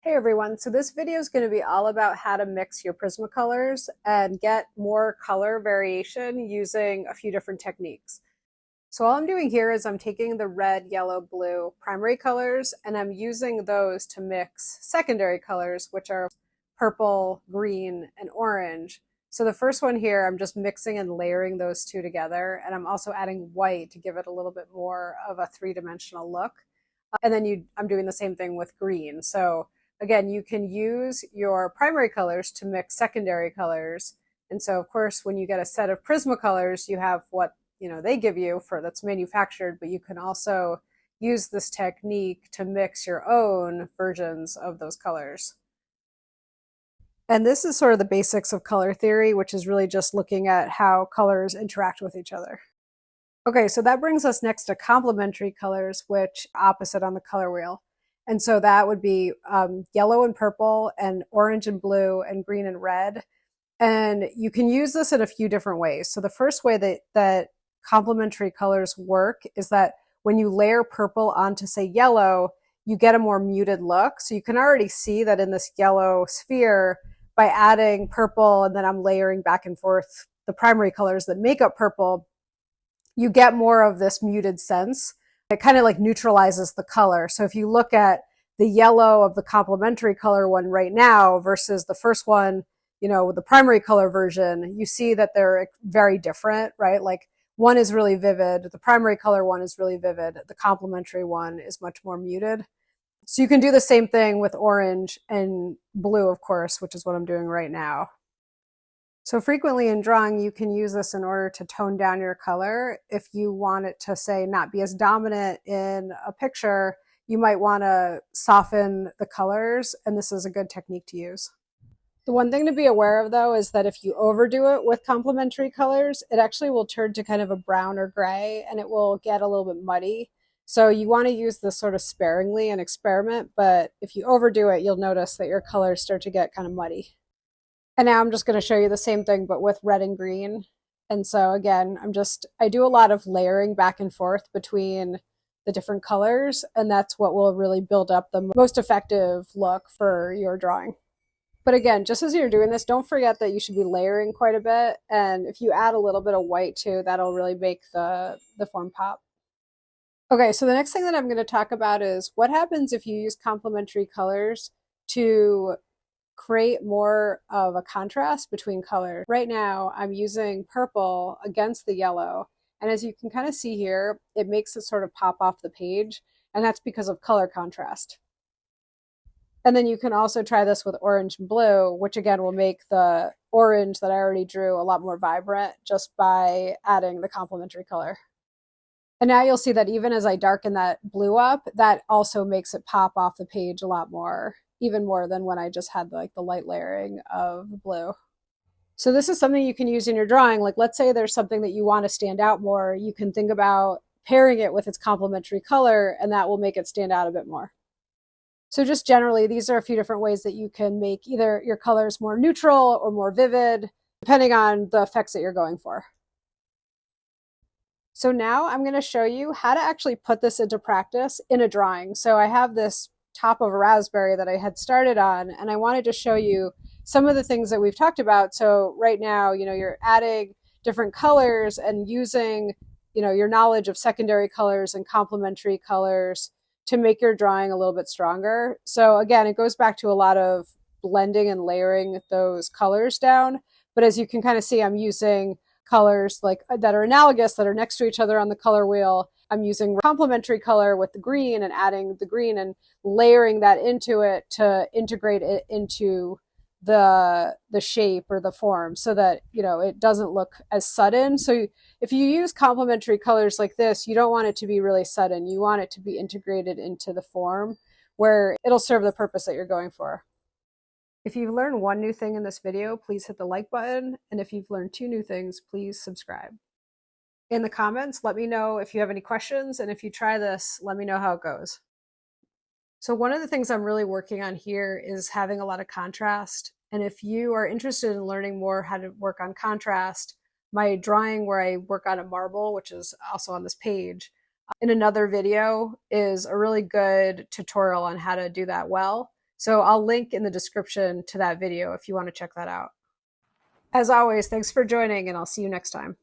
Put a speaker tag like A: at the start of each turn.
A: Hey everyone, so this video is going to be all about how to mix your Prismacolors and get more color variation using a few different techniques. So all I'm doing here is I'm taking the red, yellow, blue primary colors and I'm using those to mix secondary colors, which are purple, green, and orange. So the first one here, I'm just mixing and layering those two together, and I'm also adding white to give it a little bit more of a three-dimensional look. And then I'm doing the same thing with green. So again, you can use your primary colors to mix secondary colors. And so of course, when you get a set of Prismacolors, you have what they give you for that's manufactured, but you can also use this technique to mix your own versions of those colors. And this is sort of the basics of color theory, which is really just looking at how colors interact with each other. Okay, so that brings us next to complementary colors, which opposite on the color wheel. And so that would be yellow and purple and orange and blue and green and red. And you can use this in a few different ways. So the first way that complementary colors work is that when you layer purple onto, say, yellow, you get a more muted look. So you can already see that in this yellow sphere, by adding purple and then I'm layering back and forth the primary colors that make up purple, you get more of this muted sense. It kind of like neutralizes the color. So if you look at the yellow of the complementary color one right now versus the first one, the primary color version, you see that they're very different, right? Like one is really vivid. The primary color one is really vivid. The complementary one is much more muted. So you can do the same thing with orange and blue, of course, which is what I'm doing right now. So frequently in drawing, you can use this in order to tone down your color. If you want it to, say, not be as dominant in a picture, you might want to soften the colors, and this is a good technique to use. The one thing to be aware of, though, is that if you overdo it with complementary colors, it actually will turn to kind of a brown or gray, and it will get a little bit muddy. So you want to use this sort of sparingly and experiment, but if you overdo it, you'll notice that your colors start to get kind of muddy. And now I'm just going to show you the same thing, but with red and green. And so again, I do a lot of layering back and forth between the different colors, and that's what will really build up the most effective look for your drawing. But again, just as you're doing this, don't forget that you should be layering quite a bit. And if you add a little bit of white too, that'll really make the form pop. Okay, so the next thing that I'm going to talk about is what happens if you use complementary colors to create more of a contrast between colors. Right now, I'm using purple against the yellow. And as you can kind of see here, it makes it sort of pop off the page. And that's because of color contrast. And then you can also try this with orange and blue, which again will make the orange that I already drew a lot more vibrant just by adding the complementary color. And now you'll see that even as I darken that blue up, that also makes it pop off the page a lot more, even more than when I just had like the light layering of blue. So this is something you can use in your drawing. Like let's say there's something that you want to stand out more. You can think about pairing it with its complementary color, and that will make it stand out a bit more. So just generally, these are a few different ways that you can make either your colors more neutral or more vivid, depending on the effects that you're going for. So now I'm going to show you how to actually put this into practice in a drawing. So I have this top of a raspberry that I had started on, and I wanted to show you some of the things that we've talked about. So right now, you're adding different colors and using, your knowledge of secondary colors and complementary colors to make your drawing a little bit stronger. So again, it goes back to a lot of blending and layering those colors down. But as you can kind of see, I'm using colors like that are analogous, that are next to each other on the color wheel. I'm using complementary color with the green and adding the green and layering that into it to integrate it into the shape or the form so that, it doesn't look as sudden. So if you use complementary colors like this, you don't want it to be really sudden. You want it to be integrated into the form where it'll serve the purpose that you're going for. If you've learned one new thing in this video, please hit the like button. And if you've learned 2 new things, please subscribe. In the comments, let me know if you have any questions. And if you try this, let me know how it goes. So one of the things I'm really working on here is having a lot of contrast. And if you are interested in learning more how to work on contrast, my drawing where I work on a marble, which is also on this page, in another video is a really good tutorial on how to do that well. So I'll link in the description to that video if you want to check that out. As always, thanks for joining, and I'll see you next time.